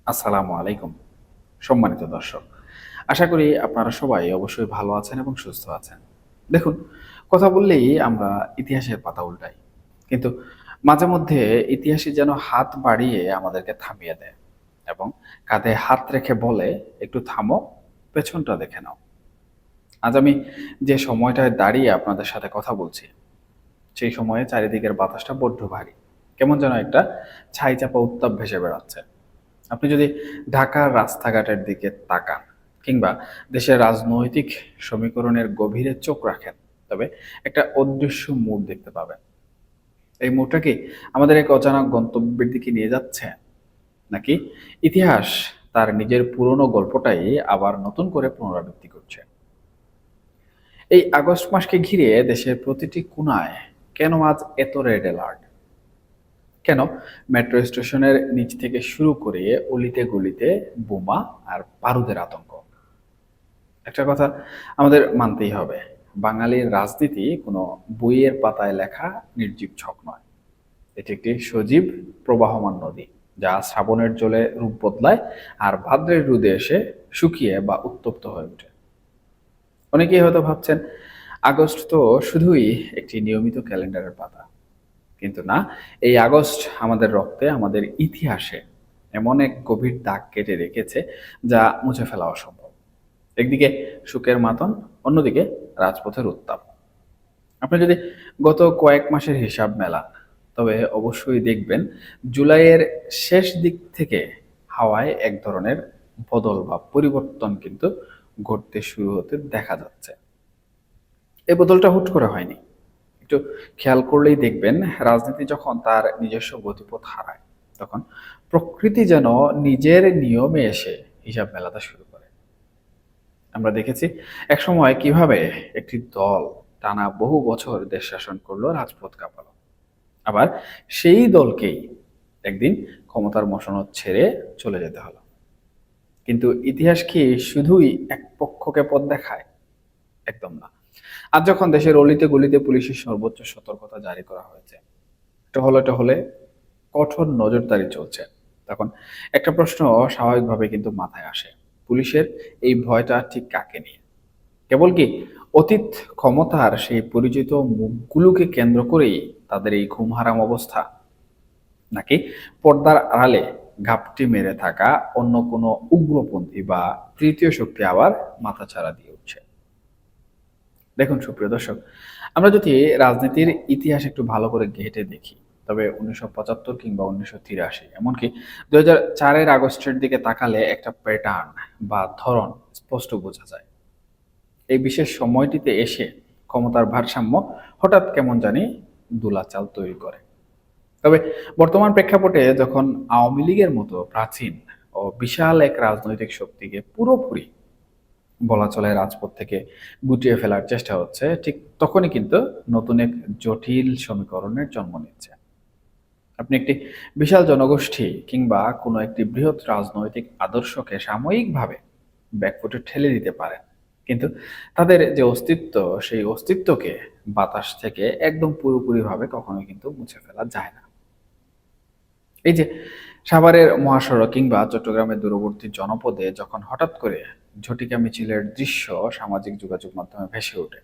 আসসালামু আলাইকুম সম্মানিত দর্শক। আশা করি আপনারা সবাই অবশ্যই ভালো আছেন এবং সুস্থ আছেন। দেখুন, কথা বললেই আমরা ইতিহাসের পাতা উল্টাই। কিন্তু মাঝে মধ্যে ইতিহাসই যেন হাত বাড়িয়ে আমাদেরকে থামিয়ে দেয় এবং কাঁধে হাত রেখে বলে, "একটু থামো, পেছনটা দেখে নাও।" আজ আমি যে সময়টায় দাঁড়িয়ে আপনাদের সাথে কথা বলছি, সেই সময়ে চারিদিকের বাতাসটা বড্ড ভারী। কেমন যেন একটা ছাই চাপা উত্তাপ ভেসে বেড়াচ্ছে। আপনি যদি ঢাকার রাস্তাঘাটের দিকে তাকান কিংবা দেশের রাজনৈতিক সমীকরণের গভীরে চোখ রাখেন, তবে একটা অদৃশ্য মোড় দেখতে পাবেন। এই মোড়টা কি আমাদের এক অজানা গন্তব্যের দিকে নিয়ে যাচ্ছে, নাকি ইতিহাস তার নিজের পুরনো গল্পটাই আবার নতুন করে পুনরাবৃত্তি করছে? এই আগস্ট মাসকে ঘিরে দেশের প্রতিটি কোণায় কেন আজ এত রেড অ্যালার্ট? কেন মেট্রো স্টেশনের নিচ থেকে শুরু করে অলিতে গলিতে বোমা আর বারুদের আতঙ্ক? একটা কথা আমাদের মানতেই হবে, বাঙালির রাজনীতি কোনো বইয়ের পাতায় লেখা নির্জীব ছক নয়। এটি একটি সজীব প্রবাহমান নদী, যা শ্রাবণের জলে রূপ বদলায় আর ভাদ্রের রোদে এসে শুকিয়ে বা উত্তপ্ত হয়ে ওঠে। অনেকেই হয়তো ভাবছেন, আগস্ট তো শুধুই একটি নিয়মিত ক্যালেন্ডারের পাতা। কিন্তু না, এই আগস্ট আমাদের রক্তে, আমাদের ইতিহাসে এমন এক গভীর দাগ কেটে রেখেছে যা মুছে ফেলা অসম্ভব। একদিকে শোকের মাতন, অন্যদিকে রাজপথের উত্তাপ। আপনি যদি গত কয়েক মাসের হিসাব মেলান, তবে অবশ্যই দেখবেন জুলাইয়ের শেষ দিক থেকে হাওয়ায় এক ধরনের বদল বা পরিবর্তন কিন্তু ঘটতে শুরু হতে দেখা যাচ্ছে। এই বদলটা হুট করে হয়নি। একটু খেয়াল করলেই দেখবেন, রাজনীতি যখন তার নিজস্ব গতিপথ হারায়, তখন প্রকৃতি যেন নিজের নিয়মে এসে হিসাব মেলাতে শুরু করে। আমরা দেখেছি একসময় কিভাবে একটি দল টানা বহু বছর দেশ শাসন করলো, রাজপথ কাঁপালো। আবার সেই দলকেই একদিন ক্ষমতার মসনদ ছেড়ে চলে যেতে হলো। কিন্তু ইতিহাস কি শুধুই এক পক্ষকে পথ দেখায়? একদম না। আজ যখন দেশের অলিতে গলিতে পুলিশের সর্বোচ্চ সতর্কতা জারি করা হয়েছে, টহলে টহলে কঠোর নজরদারি চলছে, তখন একটা প্রশ্ন স্বাভাবিকভাবে কিন্তু মাথায় আসে। পুলিশের এই ভয়টা ঠিক কাকে নিয়ে? কেবল কি অতীত ক্ষমতার সেই পরিচিত মুখগুলোকে কেন্দ্র করেই তাদের এই ঘুমহারাম অবস্থা, নাকি পর্দার আড়ালে ঘাপটি মেরে থাকা অন্য কোনো উগ্রপন্থী বা তৃতীয় শক্তি আবার মাথাচাড়া দিয়ে উঠছে? দেখুন সুপ্রিয় দর্শক, আমরা যদি রাজনীতির ইতিহাস একটু ভালো করে ঘেঁটে দেখি, তবে 1975 কিংবা 1983, এমনকি 2004-এর আগস্টের দিকে তাকালে একটা প্যাটার্ন বা ধরন স্পষ্ট বোঝা যায়। এই বিশেষ সময়টিতে এসে ক্ষমতার ভারসাম্য হঠাৎ কেমন জানি দোলাচাল তৈরি করে। তবে বর্তমান প্রেক্ষাপটে যখন আওয়ামী লীগের মতো প্রাচীন ও বিশাল এক রাজনৈতিক শক্তিকে পুরোপুরি বলা চলে রাজপথ থেকে গুটিয়ে ফেলার চেষ্টা হচ্ছে, ঠিক তখনই কিন্তু নতুন এক জটিল সমীকরণের জন্ম নিচ্ছে। আপনি একটি বিশাল জনগোষ্ঠী কিংবা কোনো একটি বৃহৎ রাজনৈতিক আদর্শকে সাময়িকভাবে ব্যাকফুটে ঠেলে দিতে পারেন, কিন্তু তাদের যে অস্তিত্ব, সেই অস্তিত্বকে বাতাস থেকে একদম পুরোপুরিভাবে কখনোই কিন্তু মুছে ফেলা যায় না। এই যে সাভারের মহাসড়ক কিংবা চট্টগ্রামের দূরবর্তী জনপদে যখন হঠাৎ করে ঝটিকা মিছিলের দৃশ্য সামাজিক যোগাযোগ মাধ্যমে ভেসে ওঠে,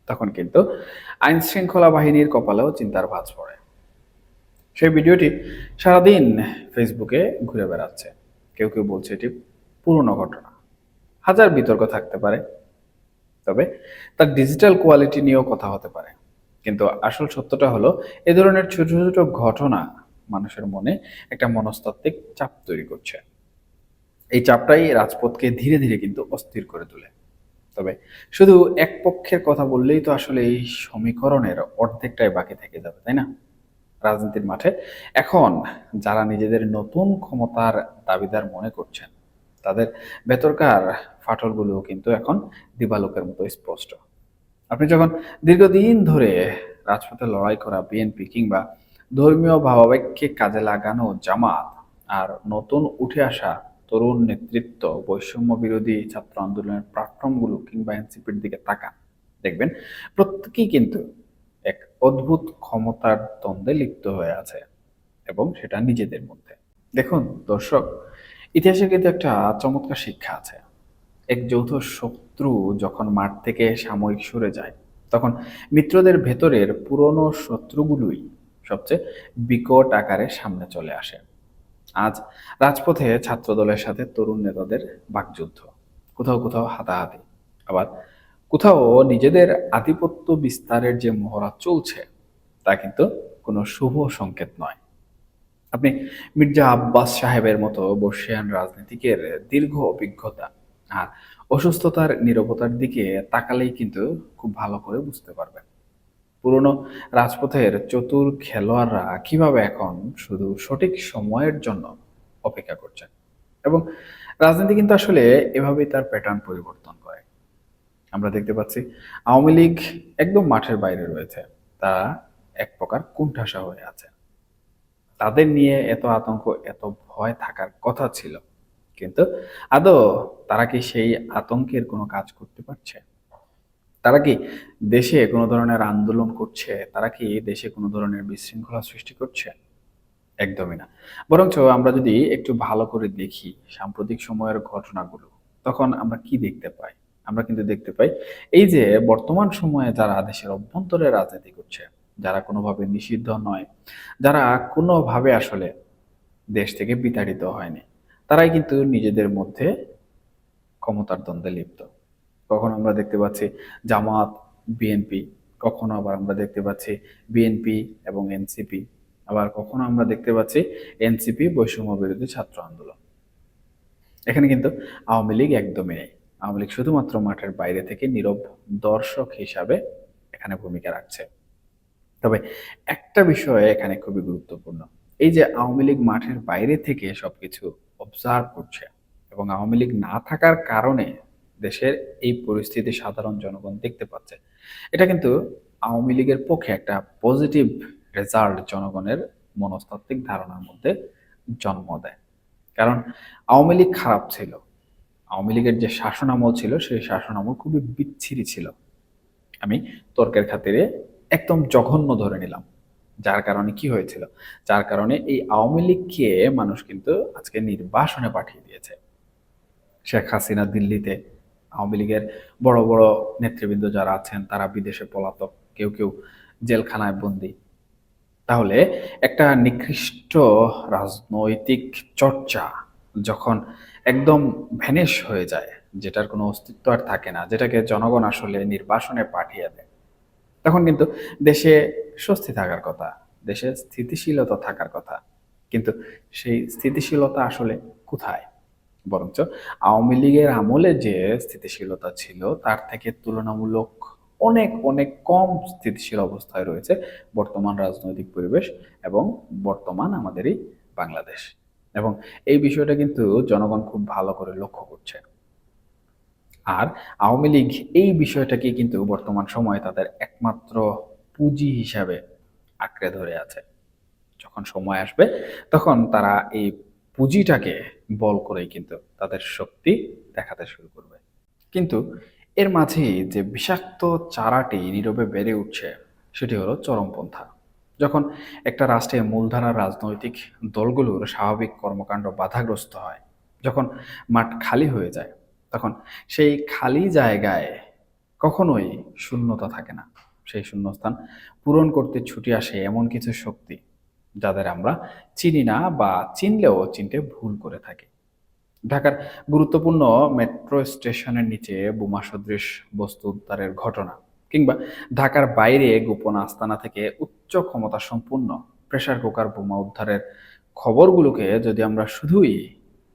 তখন কিন্তু আইন শৃঙ্খলা বাহিনীর কপালেও চিন্তার ভাঁজ পড়ে। সেই ভিডিওটি সারাদিন ফেসবুকে ঘুরে বেড়াচ্ছে। কেউ কেউ বলছে এটি পুরনো ঘটনা, হাজার বিতর্ক থাকতে পারে, তবে তার ডিজিটাল কোয়ালিটি নিয়েও কথা হতে পারে। কিন্তু আসল সত্যটা হলো, এ ধরনের ছোট ছোট ঘটনা মানুষের মনে একটা মনস্তাত্ত্বিক চাপ তৈরি করছে। এই চাপটাই রাজপথকে ধীরে ধীরে কিন্তু অস্থির করে তোলে। তবে শুধু এক পক্ষের কথা বললেই তো আসলে এই সমীকরণের অর্ধেকটাই বাকি থেকে যাবে, তাই না? রাজনীতির মাঠে এখন যারা নিজেদের নতুন ক্ষমতার দাবিদার মনে করছেন, তাদের ভেতরকার ফাটলগুলো কিন্তু এখন দিবালোকের মতো স্পষ্ট। আপনি যখন দীর্ঘদিন ধরে রাজপথে লড়াই করা বিএনপি কিংবা ধর্মীয় ভাবাবেগকে কাজে লাগানো জামাত আর নতুন উঠে আসা তরুণ নেতৃত্ব, বৈষম্য বিরোধী ছাত্র আন্দোলনের প্ল্যাটফর্মগুলো কিংবা এনসিপির দিকে তাকান, দেখবেন প্রত্যেকেই কিন্তু এক অদ্ভুত ক্ষমতার দ্বন্দ্বে লিপ্ত হয়ে আছে, এবং সেটা নিজেদের মধ্যে। দেখুন দর্শক, ইতিহাসে কিন্তু একটা চমৎকার শিক্ষা আছে। এক যৌথ শত্রু যখন মাঠ থেকে সাময়িক সরে যায়, তখন মিত্রদের ভেতরের পুরনো শত্রুগুলোই সবচেয়ে বিকট আকারে সামনে চলে আসে। আজ রাজপথে ছাত্রদলের সাথে তরুণ নেতাদের বাকযুদ্ধ, কোথাও কোথাও হাতাহাতি, আবার কোথাও নিজেদের আধিপত্য বিস্তারের যে মহড়া চলছে, তা কিন্তু কোনো শুভ সংকেত নয়। আপনি মির্জা আব্বাস সাহেবের মতো বর্ষিয়ান রাজনীতিকের দীর্ঘ অভিজ্ঞতা আর অসুস্থতার নীরবতার দিকে তাকালেই কিন্তু খুব ভালো করে বুঝতে পারবেন পুরনো রাজপথের চতুর খেলোয়াড়রা কিভাবে এখন শুধু সঠিক সময়ের জন্য অপেক্ষা করছেন। এবং রাজনীতি কিন্তু আসলে এভাবেই তার প্যাটার্ন পরিবর্তন করে। আমরা দেখতে পাচ্ছি আওয়ামী লীগ একদম মাঠের বাইরে রয়েছে, তারা এক প্রকার কোণঠাসা হয়ে আছে। তাদের নিয়ে এত আতঙ্ক, এত ভয় থাকার কথা ছিল, কিন্তু আদৌ তারা কি সেই আতঙ্কের কোনো কাজ করতে পারছে? তারা কি দেশে কোনো ধরনের আন্দোলন করছে? তারা কি দেশে কোনো ধরনের বিশৃঙ্খলা সৃষ্টি করছে? একদমই না। বরঞ্চ আমরা যদি একটু ভালো করে দেখি সাম্প্রতিক সময়ের ঘটনাগুলো, তখন আমরা কি দেখতে পাই? আমরা কিন্তু দেখতে পাই এই যে বর্তমান সময়ে যারা দেশের অভ্যন্তরে রাজনীতি করছে, যারা কোনোভাবে নিষিদ্ধ নয়, যারা কোনোভাবে আসলে দেশ থেকে বিতাড়িত হয়নি, তারাই কিন্তু নিজেদের মধ্যে ক্ষমতার দ্বন্দ্বে লিপ্ত। কখনো আমরা দেখতে পাচ্ছি জামাত, বিএনপি, কখনো আবার আমরা দেখতে পাচ্ছি বিএনপি এবং এনসিপি, আবার কখনো আমরা দেখতে পাচ্ছি এনসিপি বৈষম্য বিরোধী ছাত্র আন্দোলন। এখানে কিন্তু আওয়ামী লীগ একদমই নেই। আওয়ামী লীগ শুধুমাত্র মাঠের বাইরে থেকে নীরব দর্শক হিসাবে এখানে ভূমিকা রাখছে। তবে একটা বিষয় এখানে খুবই গুরুত্বপূর্ণ। এই যে আওয়ামী লীগ মাঠের বাইরে থেকে সবকিছু অবজার্ভ করছে এবং আওয়ামী লীগ না থাকার কারণে দেশের এই পরিস্থিতি সাধারণ জনগণ দেখতে পাচ্ছে, এটা কিন্তু আওয়ামী লীগের পক্ষে একটা পজিটিভ রেজাল্ট জনগণের মনস্তাত্ত্বিক ধারণার মধ্যে জন্ম দেয়। কারণ আওয়ামী লীগ খারাপ ছিল, আওয়ামী লীগের যে শাসনামল ছিল সেই শাসনামল খুবই বিচ্ছিরি ছিল। আমি তর্কের খাতিরে একদম জঘন্য ধরে নিলাম। যার কারণে কি হয়েছিল? যার কারণে এই আওয়ামী লীগকে মানুষ কিন্তু আজকে নির্বাসনে পাঠিয়ে দিয়েছে। শেখ হাসিনা দিল্লিতে, আওয়ামী লীগের বড় বড় নেতৃবৃন্দ যারা আছেন তারা বিদেশে পলাতক, কেউ কেউ জেলখানায় বন্দী। তাহলে একটা নিকৃষ্ট রাজনৈতিক চর্চা যখন একদম ভ্যানিশ হয়ে যায়, যেটার কোনো অস্তিত্ব আর থাকে না, যেটাকে জনগণ আসলে নির্বাসনে পাঠিয়ে দেয়, তখন কিন্তু দেশে স্বস্তি থাকার কথা, দেশে স্থিতিশীলতা থাকার কথা। কিন্তু সেই স্থিতিশীলতা আসলে কোথায়? বরঞ্চ আওয়ামী লীগের আমলে যে স্থিতিশীলতা ছিল তার থেকে তুলনামূলক অনেক অনেক কম স্থিতিশীল অবস্থায় রয়েছে বর্তমান রাজনৈতিক পরিবেশ এবং বর্তমান আমাদের এই বাংলাদেশ। এবং এই বিষয়টা কিন্তু জনগণ খুব ভালো করে লক্ষ্য করছে। আর আওয়ামী লীগ এই বিষয়টাকে কিন্তু বর্তমান সময়ে তাদের একমাত্র পুঁজি হিসাবে আঁকড়ে ধরে আছে। যখন সময় আসবে তখন তারা এই পুঁজিটাকে বল করেই কিন্তু তাদের শক্তি দেখাতে শুরু করবে। কিন্তু এর মাঝেই যে বিষাক্ত চারাটি নীরবে বেড়ে উঠছে, সেটি হলো চরমপন্থা। যখন একটা রাষ্ট্রে মূলধারার রাজনৈতিক দলগুলোর স্বাভাবিক কর্মকাণ্ড বাধাগ্রস্ত হয়, যখন মাঠ খালি হয়ে যায়, তখন সেই খালি জায়গায় কখনোই শূন্যতা থাকে না। সেই শূন্যস্থান পূরণ করতে ছুটে আসে এমন কিছু শক্তি যাদের আমরা চিনি না বা চিনলেও চিনতে ভুল করে থাকি। ঢাকার গুরুত্বপূর্ণ মেট্রো স্টেশনের নিচে বোমা সদৃশ বস্তু উদ্ধারের ঘটনা, কিংবা ঢাকার বাইরে গোপন আস্তানা থেকে উচ্চ ক্ষমতা সম্পন্ন প্রেসার কুকার বোমা উদ্ধারের খবরগুলোকে যদি আমরা শুধুই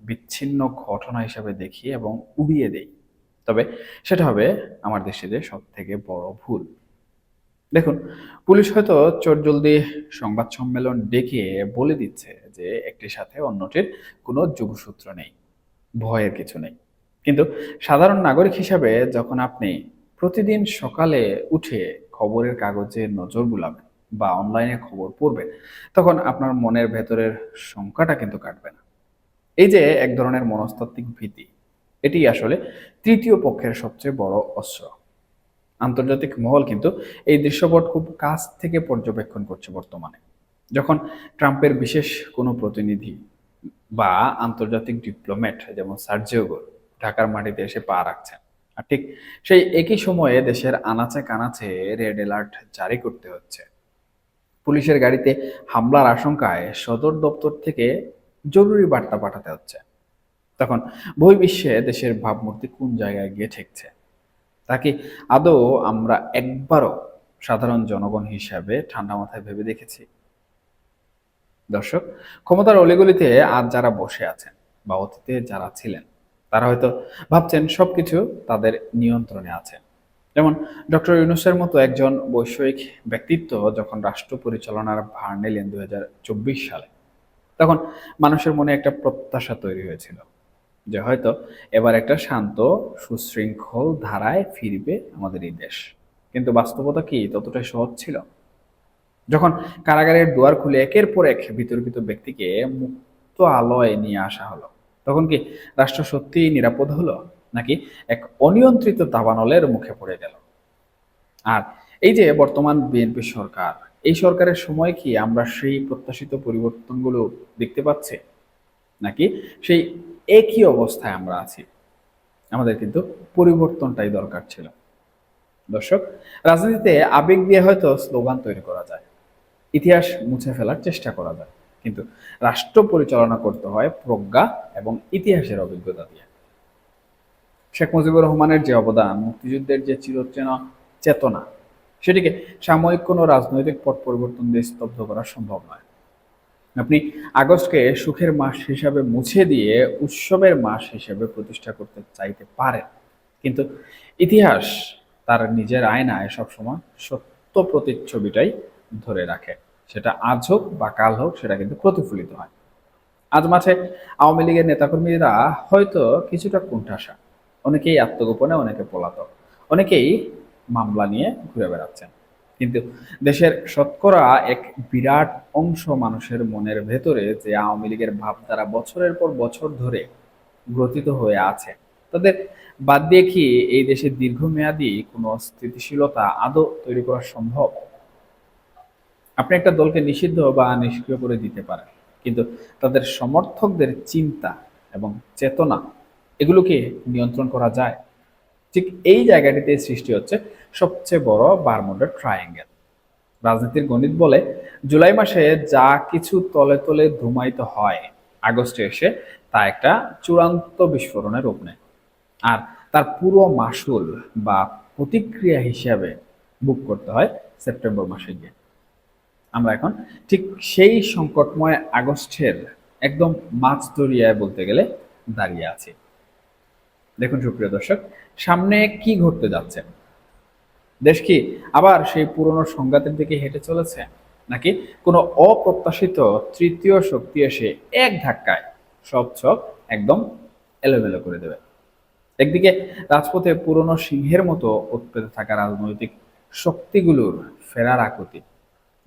বিচ্ছিন্ন ঘটনা হিসেবে দেখি এবং উড়িয়ে দেই, তবে সেটা হবে আমার দৃষ্টিতে সব থেকে বড় ভুল। দেখুন, পুলিশ হয়তো চটজলদি সংবাদ সম্মেলন ডেকে বলে দিচ্ছে যে একটির সাথে অন্যটির কোনো যোগসূত্র নেই, ভয়ের কিছু নেই। কিন্তু সাধারণ নাগরিক হিসাবে যখন আপনি প্রতিদিন সকালে উঠে খবরের কাগজে নজর বুলাবেন বা অনলাইনে খবর পড়বেন, তখন আপনার মনের ভেতরের শঙ্কাটা কিন্তু কাটবে না। এই যে এক ধরনের মনস্তাত্ত্বিক ভীতি, এটি আসলে তৃতীয় পক্ষের সবচেয়ে বড় অস্ত্র। আন্তর্জাতিক মহল কিন্তু এই দৃশ্যপট খুব কাছ থেকে পর্যবেক্ষণ করছে বর্তমানে। যখন ট্রাম্পের বিশেষ কোনো প্রতিনিধি বা আন্তর্জাতিক ডিপ্লোম্যাট যেমন সার্জিও গোর ঢাকার মাটিতে এসে পা রাখছেন। আর ঠিক সেই একই সময়ে দেশের আনাচে কানাচে রেড অ্যালার্ট জারি করতে হচ্ছে। পুলিশের গাড়িতে হামলার আশঙ্কায় সদর দপ্তর থেকে জরুরি বার্তা পাঠাতে হচ্ছে। তখন বহির্বিশ্বে দেশের ভাবমূর্তি কোন জায়গায় গিয়ে ঠেকছে, তা কি আদৌ আমরা একবারও সাধারণ জনগণ হিসাবে ঠান্ডা মাথায় ভেবে দেখেছি? দর্শক, ক্ষমতার অলিগলিতে আজ যারা বসে আছেন বা অতীতে যারা ছিলেন, তারা হয়তো ভাবছেন সবকিছু তাদের নিয়ন্ত্রণে আছে। যেমন ডক্টর ইউনূসের মতো একজন বৈষয়িক ব্যক্তিত্ব যখন রাষ্ট্র পরিচালনার ভার নিলেন 2024 সালে, তখন মানুষের মনে একটা প্রত্যাশা তৈরি হয়েছিল যে হয়তো এবার একটা শান্ত সুশৃঙ্খল ধারায় ফিরবে আমাদের এই দেশ। কিন্তু বাস্তবতা কি ততটাই সহজ ছিল? যখন কারাগারের দুয়ার খুলে একের পর এক বিতর্কিত ব্যক্তিকে মুক্ত আলোয় নিয়ে আসা হলো, তখন কি রাষ্ট্র সত্যিই নিরাপদ হলো, নাকি এক অনিয়ন্ত্রিত দাবানলের মুখে পড়ে গেল? আর এই যে বর্তমান বিএনপি সরকার, এই সরকারের সময় কি আমরা সেই প্রত্যাশিত পরিবর্তনগুলো দেখতে পাচ্ছি, নাকি সেই একই অবস্থায় আমরা আছি? আমাদের কিন্তু পরিবর্তনটাই দরকার ছিল। দর্শক, রাজনীতিতে আবেগ দিয়ে হয়তো স্লোগান তৈরি করা যায়, ইতিহাস মুছে ফেলার চেষ্টা করা যায়, কিন্তু রাষ্ট্র পরিচালনা করতে হয় প্রজ্ঞা এবং ইতিহাসের অভিজ্ঞতা দিয়ে। শেখ মুজিবুর রহমানের যে অবদান, মুক্তিযুদ্ধের যে চিরচেনা চেতনা, সেটিকে সাময়িক কোনো রাজনৈতিক পট পরিবর্তন দিয়ে স্তব্ধ করা সম্ভব নয়। আপনি আগস্টকে সুখের মাস হিসাবে মুছে দিয়ে উৎসবের মাস হিসেবে প্রতিষ্ঠা করতে চাইতে পারেন, কিন্তু ইতিহাস তার নিজের আয়নায় সবসময় সত্য প্রতিচ্ছবিটাই ধরে রাখে। সেটা আজ হোক বা কাল হোক, সেটা কিন্তু প্রতিফলিত হয়। আজ মাঠে আওয়ামী লীগের নেতাকর্মীরা হয়তো কিছুটা কোণঠাসা, অনেকেই আত্মগোপনে, অনেকে পলাতক, অনেকেই মামলা নিয়ে ঘুরে বেড়াচ্ছেন। কিন্তু দেশের শতকরা এক বিরাট অংশ মানুষের মনের ভেতরে যে আওয়ামী লীগের ভাবধারা বছরের পর বছর ধরে গ্রথিত হয়ে আছে, তাদের বাদ দিয়ে কি এই দেশে দীর্ঘমেয়াদী কোনো স্থিতিশীলতা আদৌ তৈরি করা সম্ভব? আপনি একটা দলকে নিষিদ্ধ বা নিষ্ক্রিয় করে দিতে পারেন, কিন্তু তাদের সমর্থকদের চিন্তা এবং চেতনা, এগুলোকে নিয়ন্ত্রণ করা যায়? ঠিক এই জায়গাটিতে সৃষ্টি হচ্ছে সবচেয়ে বড় বারমুডা ট্রায়াঙ্গেল। রাজনীতির গণিত বলে জুলাই মাসে যা কিছু তলে তলে ধুমায়িত হয়, আগস্টে এসে তা একটা চূড়ান্ত বিস্ফোরণের রূপ নেয়। আর তার পুরো মাসুল বা প্রতিক্রিয়া হিসাবে বুক করতে হয় সেপ্টেম্বর মাসে গিয়ে। আমরা এখন ঠিক সেই সংকটময় আগস্টের একদম মাঝদরিয়ায় বলতে গেলে দাঁড়িয়ে আছি। দেখুন সুপ্রিয় দর্শক, সামনে কি ঘটতে যাচ্ছে? দেশ কি আবার সেই পুরনো সংঘাতের দিকে হেঁটে চলেছে, নাকি কোনো অপ্রত্যাশিত তৃতীয় শক্তি এসে এক ধাক্কায় সব ছক একদম এলোমেলো করে দেবে? একদিকে রাজপথে পুরনো সিংহের মতো উৎপেতে থাকা রাজনৈতিক শক্তিগুলোর ফেরার আকুতি,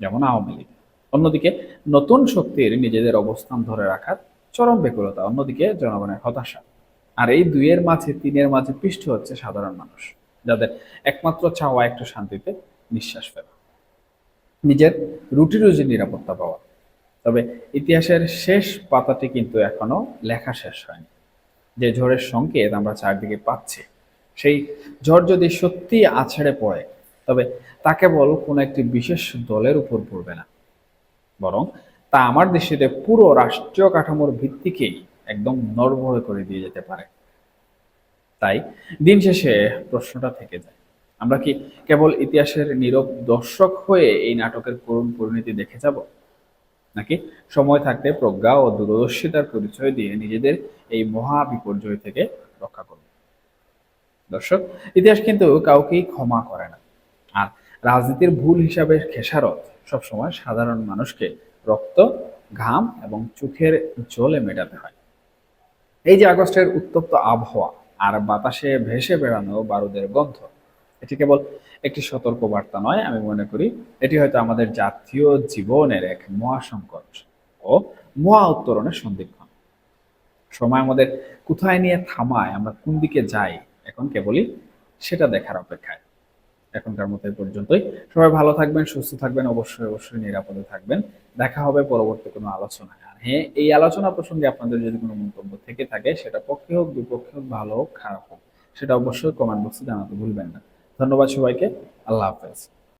যেমন আওয়ামী লীগ। অন্যদিকে নতুন শক্তির নিজেদের অবস্থান ধরে রাখার চরম বেকুলতা, অন্যদিকে জনগণের হতাশা। আর এই দুইয়ের মাঝে, তিনের মাঝে পিষ্ট হচ্ছে সাধারণ মানুষ, যাদের একমাত্র চাওয়া একটু শান্তিতে নিঃশ্বাস ফেলা, নিজের রুটি রুজির নিরাপত্তা পাওয়া। তবে ইতিহাসের শেষ পাতাটি কিন্তু এখনো লেখা শেষ হয়নি। যে ঝড়ের সংকেত আমরা চারদিকে পাচ্ছি, সেই ঝড় যদি সত্যি আছড়ে পড়ে, তবে তা কেবল কোনো একটি বিশেষ দলের উপর পড়বে না, বরং তা আমার দৃষ্টিতে পুরো রাষ্ট্রীয় কাঠামোর ভিত্তিকেই একদম নড়বড়ে করে দিয়ে যেতে পারে। তাই দিন শেষে প্রশ্নটা থেকে যায়, আমরা কি কেবল ইতিহাসের নীরব দর্শক হয়ে এই নাটকের করুণ পরিণতি দেখে যাব, নাকি সময় থাকতে প্রজ্ঞা ও দূরদর্শিতার পরিচয় দিয়ে নিজেদের এই মহা বিপর্যয় থেকে রক্ষা করব? দর্শক, ইতিহাস কিন্তু কাউকেই ক্ষমা করে না। আর রাজনীতির ভুল হিসাবে খেসারত সবসময় সাধারণ মানুষকে রক্ত, ঘাম এবং চোখের জলে মেটাতে হয়। এই যে আগস্টের উত্তপ্ত আবহাওয়া আর বাতাসে ভেসে বেড়ানো বারুদের গন্ধ, এটি কেবল একটি সতর্ক বার্তা নয়, আমি মনে করি এটি হয়তো আমাদের জাতীয় জীবনের এক মহাসংকট ও মহা উত্তরণের সন্ধিক্ষণ। সময় আমাদের কোথায় নিয়ে থামায়, আমরা কোন দিকে যাই, এখন কেবলই সেটা দেখার অপেক্ষায়। এখনকার মতো এই পর্যন্তই। সবাই ভালো থাকবেন, সুস্থ থাকবেন, অবশ্যই অবশ্যই নিরাপদে থাকবেন। দেখা হবে পরবর্তী কোনো আলোচনায়। হ্যাঁ, এই আলোচনা প্রসঙ্গে আপনাদের যদি কোনো মন্তব্য থেকে থাকে, সেটা পক্ষে হোক বিপক্ষে হোক, ভালো হোক খারাপ হোক, সেটা অবশ্যই কমেন্ট বক্সে জানাতে ভুলবেন না। ধন্যবাদ সবাইকে। আল্লাহ হাফেজ।